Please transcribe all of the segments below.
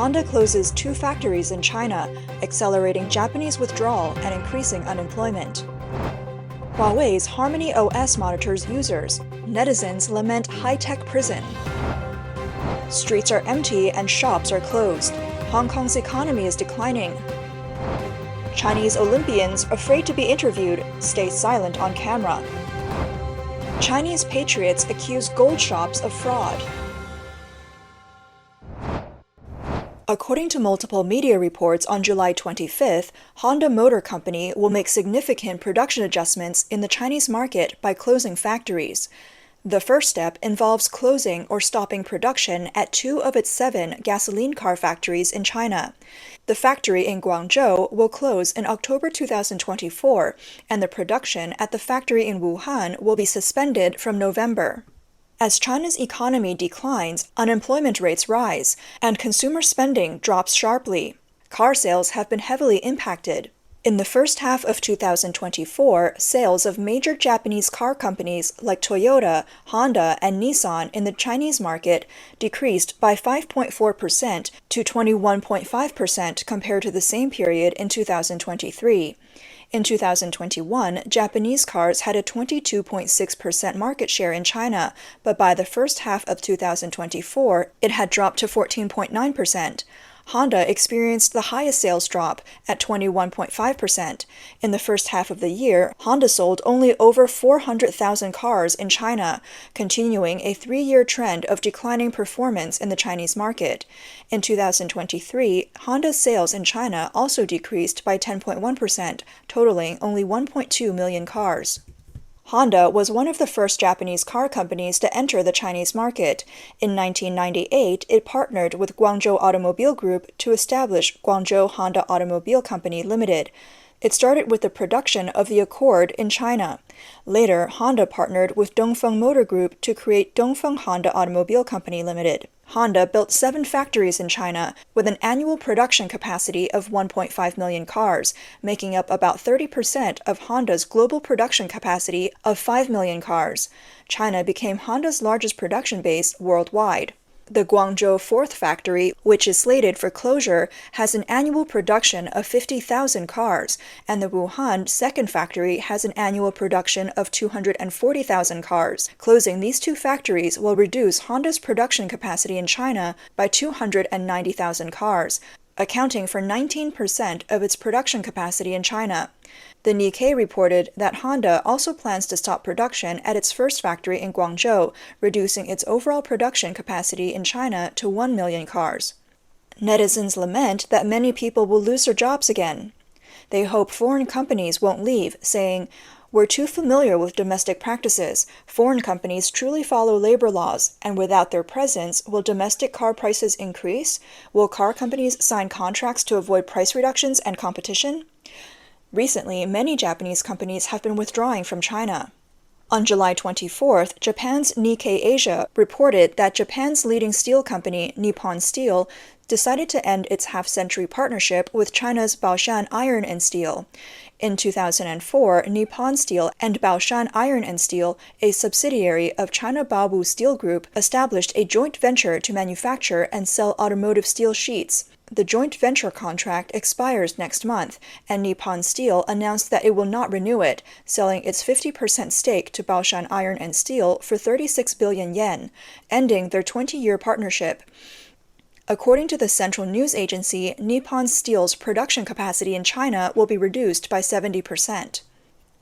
Honda closes 2 factories in China, accelerating Japanese withdrawal and increasing unemployment. Huawei's Harmony OS monitors users. Netizens lament high-tech prison. Streets are empty and shops are closed. Hong Kong's economy is declining. Chinese Olympians afraid to be interviewed stay silent on camera. Chinese patriots accuse gold shops of fraud. According to multiple media reports on July 25th, Honda Motor Company will make significant production adjustments in the Chinese market by closing factories. The first step involves closing or stopping production at 2 of its 7 gasoline car factories in China. The factory in Guangzhou will close in October 2024, and the production at the factory in Wuhan will be suspended from November. As China's economy declines, unemployment rates rise, and consumer spending drops sharply. Car sales have been heavily impacted. In the first half of 2024, sales of major Japanese car companies like Toyota, Honda, and Nissan in the Chinese market decreased by 5.4% to 21.5% compared to the same period in 2023. In 2021, Japanese cars had a 22.6% market share in China, but by the first half of 2024, it had dropped to 14.9%. Honda experienced the highest sales drop at 21.5%. In the first half of the year, Honda sold only over 400,000 cars in China, continuing a 3-year trend of declining performance in the Chinese market. In 2023, Honda's sales in China also decreased by 10.1%, totaling only 1.2 million cars. Honda was one of the first Japanese car companies to enter the Chinese market. In 1998, it partnered with Guangzhou Automobile Group to establish Guangzhou Honda Automobile Company Limited. It started with the production of the Accord in China. Later, Honda partnered with Dongfeng Motor Group to create Dongfeng Honda Automobile Company Limited. Honda built 7 factories in China with an annual production capacity of 1.5 million cars, making up about 30% of Honda's global production capacity of 5 million cars. China became Honda's largest production base worldwide. The Guangzhou 4th factory, which is slated for closure, has an annual production of 50,000 cars, and the Wuhan 2nd factory has an annual production of 240,000 cars. Closing these 2 factories will reduce Honda's production capacity in China by 290,000 cars, accounting for 19% of its production capacity in China. The Nikkei reported that Honda also plans to stop production at its first factory in Guangzhou, reducing its overall production capacity in China to 1 million cars. Netizens lament that many people will lose their jobs again. They hope foreign companies won't leave, saying, "We're too familiar with domestic practices. Foreign companies truly follow labor laws, and without their presence, will domestic car prices increase? Will car companies sign contracts to avoid price reductions and competition?" Recently, many Japanese companies have been withdrawing from China. On July 24th, Japan's Nikkei Asia reported that Japan's leading steel company, Nippon Steel, decided to end its half-century partnership with China's Baoshan Iron and Steel. In 2004, Nippon Steel and Baoshan Iron and Steel, a subsidiary of China Baowu Steel Group, established a joint venture to manufacture and sell automotive steel sheets. The joint venture contract expires next month, and Nippon Steel announced that it will not renew it, selling its 50% stake to Baoshan Iron and Steel for 36 billion yen, ending their 20-year partnership. According to the Central News Agency, Nippon Steel's production capacity in China will be reduced by 70%.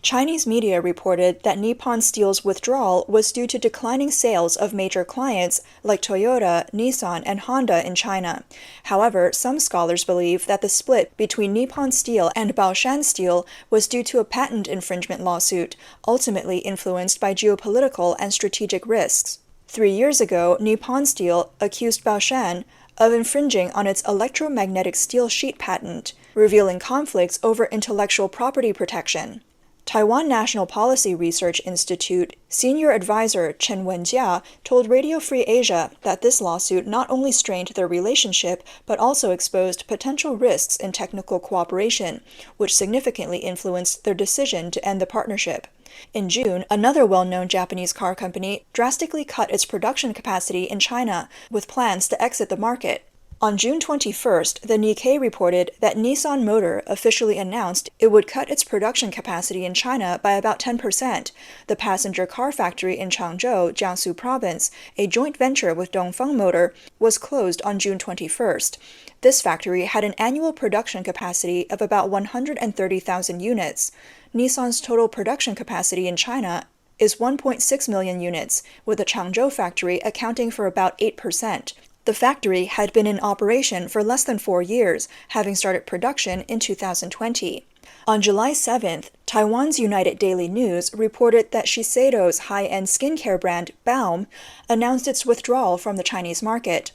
Chinese media reported that Nippon Steel's withdrawal was due to declining sales of major clients like Toyota, Nissan, and Honda in China. However, some scholars believe that the split between Nippon Steel and Baoshan Steel was due to a patent infringement lawsuit, ultimately influenced by geopolitical and strategic risks. 3 years ago, Nippon Steel accused Baoshan of infringing on its electromagnetic steel sheet patent, revealing conflicts over intellectual property protection. Taiwan National Policy Research Institute senior advisor Chen Wenjia told Radio Free Asia that this lawsuit not only strained their relationship, but also exposed potential risks in technical cooperation, which significantly influenced their decision to end the partnership. In June, another well-known Japanese car company drastically cut its production capacity in China, with plans to exit the market. On June 21st, the Nikkei reported that Nissan Motor officially announced it would cut its production capacity in China by about 10%. The passenger car factory in Changzhou, Jiangsu Province, a joint venture with Dongfeng Motor, was closed on June 21st. This factory had an annual production capacity of about 130,000 units. Nissan's total production capacity in China is 1.6 million units, with the Changzhou factory accounting for about 8%. The factory had been in operation for less than 4 years, having started production in 2020. On July 7th, Taiwan's United Daily News reported that Shiseido's high-end skincare brand Baum announced its withdrawal from the Chinese market.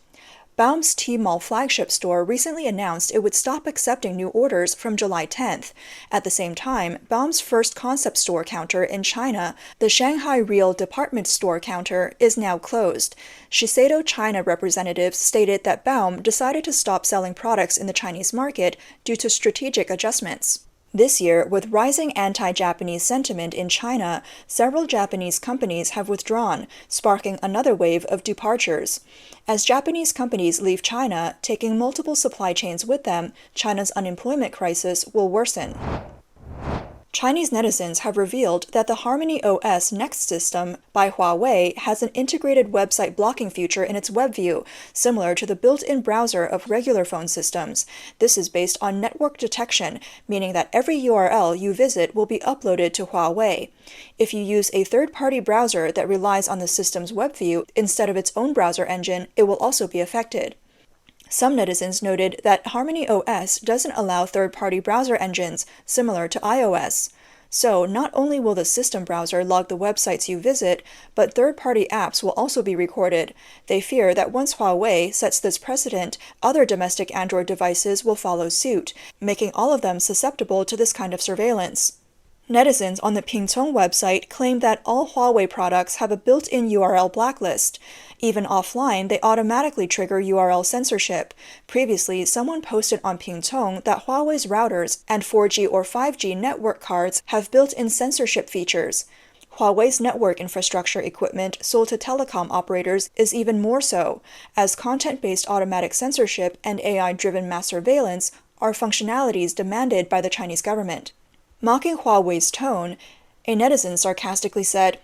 Baum's Tmall flagship store recently announced it would stop accepting new orders from July 10th. At the same time, Baum's first concept store counter in China, the Shanghai Real Department Store counter, is now closed. Shiseido China representatives stated that Baum decided to stop selling products in the Chinese market due to strategic adjustments. This year, with rising anti-Japanese sentiment in China, several Japanese companies have withdrawn, sparking another wave of departures. As Japanese companies leave China, taking multiple supply chains with them, China's unemployment crisis will worsen. Chinese netizens have revealed that the Harmony OS Next system by Huawei has an integrated website blocking feature in its web view, similar to the built-in browser of regular phone systems. This is based on network detection, meaning that every URL you visit will be uploaded to Huawei. If you use a third-party browser that relies on the system's web view instead of its own browser engine, it will also be affected. Some netizens noted that Harmony OS doesn't allow third-party browser engines, similar to iOS. So, not only will the system browser log the websites you visit, but third-party apps will also be recorded. They fear that once Huawei sets this precedent, other domestic Android devices will follow suit, making all of them susceptible to this kind of surveillance. Netizens on the Pingtong website claim that all Huawei products have a built-in URL blacklist. Even offline, they automatically trigger URL censorship. Previously, someone posted on Pingtong that Huawei's routers and 4G or 5G network cards have built-in censorship features. Huawei's network infrastructure equipment sold to telecom operators is even more so, as content-based automatic censorship and AI-driven mass surveillance are functionalities demanded by the Chinese government. Mocking Huawei's tone, a netizen sarcastically said,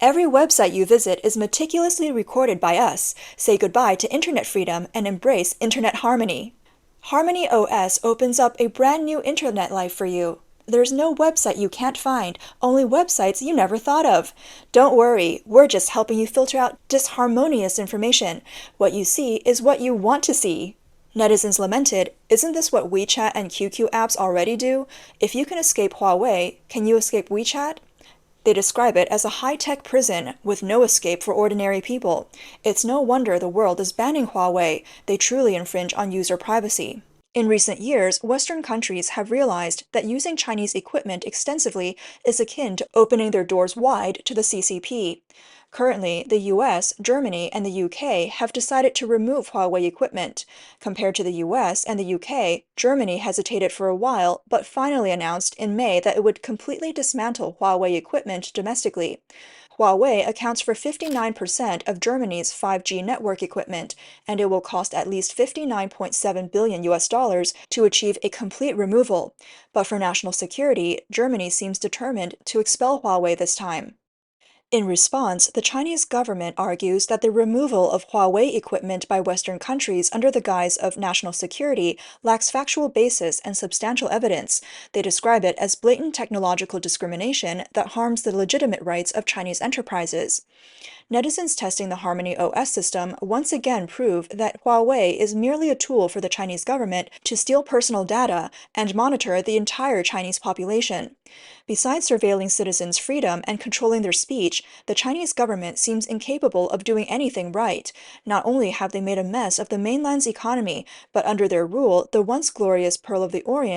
"Every website you visit is meticulously recorded by us. Say goodbye to internet freedom and embrace internet harmony." Harmony OS opens up a brand new internet life for you. There's no website you can't find, only websites you never thought of. Don't worry, we're just helping you filter out disharmonious information. What you see is what you want to see. Netizens lamented, "Isn't this what WeChat and QQ apps already do? If you can escape Huawei, can you escape WeChat?" They describe it as a high-tech prison with no escape for ordinary people. It's no wonder the world is banning Huawei. They truly infringe on user privacy. In recent years, Western countries have realized that using Chinese equipment extensively is akin to opening their doors wide to the CCP. Currently, the US, Germany, and the UK have decided to remove Huawei equipment. Compared to the US and the UK, Germany hesitated for a while, but finally announced in May that it would completely dismantle Huawei equipment domestically. Huawei accounts for 59% of Germany's 5G network equipment, and it will cost at least $59.7 billion to achieve a complete removal. But for national security, Germany seems determined to expel Huawei this time. In response, the Chinese government argues that the removal of Huawei equipment by Western countries under the guise of national security lacks factual basis and substantial evidence. They describe it as blatant technological discrimination that harms the legitimate rights of Chinese enterprises. Netizens testing the Harmony OS system once again prove that Huawei is merely a tool for the Chinese government to steal personal data and monitor the entire Chinese population. Besides surveilling citizens' freedom and controlling their speech, the Chinese government seems incapable of doing anything right. Not only have they made a mess of the mainland's economy, but under their rule, the once glorious Pearl of the Orient